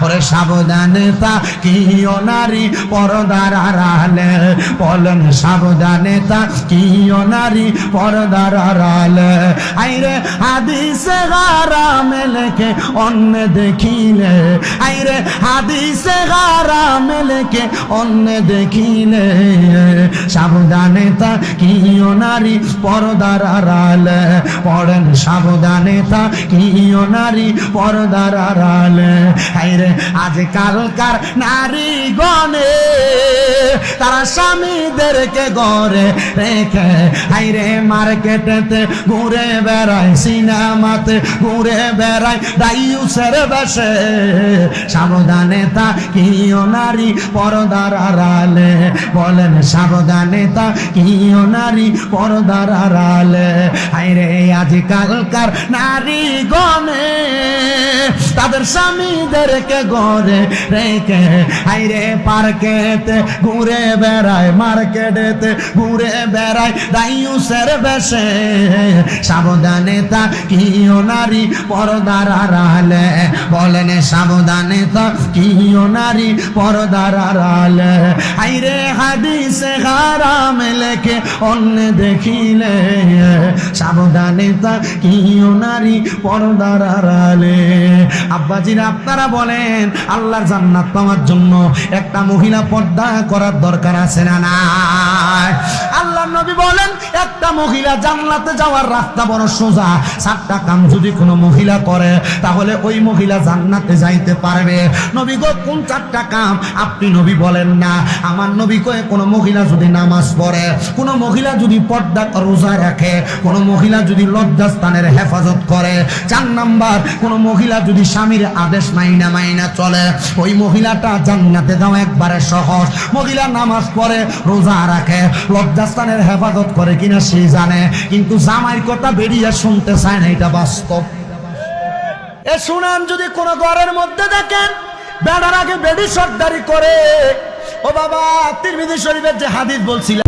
ওরে সাবধানে তাকিও নারী পর্দার আড়ালে, বলেন সাবধানে তাকিও নারী পর্দার আড়ালে। আইরে হাদিসে হারামে লেখে অন্য দেখিলে, আইরে হাদিসে হারামে লেখে অন্য দেখিলে, সাবধানে তাকিও নারী পর্দার আড়ালে, পড়েন সাবধানে তাকিও নারী পর্দার আড়ালে। আইরে আজকালকার নারী গণে তারা স্বামীদেরকে ঘরে রেখে আইরে মার্কেটেতে ঘুরে বেড়ায়, সিনেমাতে ঘুরে বেড়ায় দাইয়ুসের বেশে, সাবধানে তাকিও নারী পর্দার আড়ালে, বলেন সাবধানে তাকিও নারী পর্দার আড়ালে। আইরে আজকালকার নারী গণে তাদের স্বামীদেরকে ঘরে রেখে আইরে পার্কেতে ঘুরে বেড়ায়, মার্কেটেতে ঘুরে বেড়ায় দাইয়ুসের বেশে, সাবধানে তাকিও নারী পর্দার আড়ালে, বলেন সাবধানে তাকিও নারী পর্দার আড়ালে। আইরে হাদিসে হারামে লেখে অন্য দেখিলে, সাবধানে তাকিও নারী পর্দার আড়ালে। আব্বাজিরা আপনারা বলেন আল্লাহর জান্নাত পাওয়ার জন্য একটা মহিলা পর্দা করার দরকার আছে না নাই? আল্লাহর নবী বলেন একটা মহিলা জান্নাতে যাওয়ার রাস্তা বড় সোজা, 7টা কাম যদি কোনো মহিলা করে তাহলে ওই মহিলা জান্নাতে যাইতে পারবে। নবী গো কোন 4টা কাম? আপনি নবী বলেন না, আমার নবী কয়ে কোনো মহিলা যদি নামাজ পড়ে, কোনো মহিলা যদি পর্দা রোজা রাখে, কোনো মহিলা যদি লজ্জাস্থানের হেফাজত করে, 4 নাম্বার কোনো মহিলা যদি স্বামীর আদেশ মাইনা চলে, ওই মহিলাটা জান্নাতে যাওয়া একবারে সহজ। মহিলা নামাজ পড়ে, রোজা রাখে, লজ্জাস্থানের হেফাজত করে কিনা সে জানে, কিন্তু জামাইয়ের কথা বেরিয়ে শুনতে চায় না, এটা বাস্তব। এ শুনেন, যদি কোন ঘরের মধ্যে দেখেন বেড়ার আগে বেডি সর্দারি করে, ও বাবা তিরমিজি শরীফের যে হাদিস বলছিলাম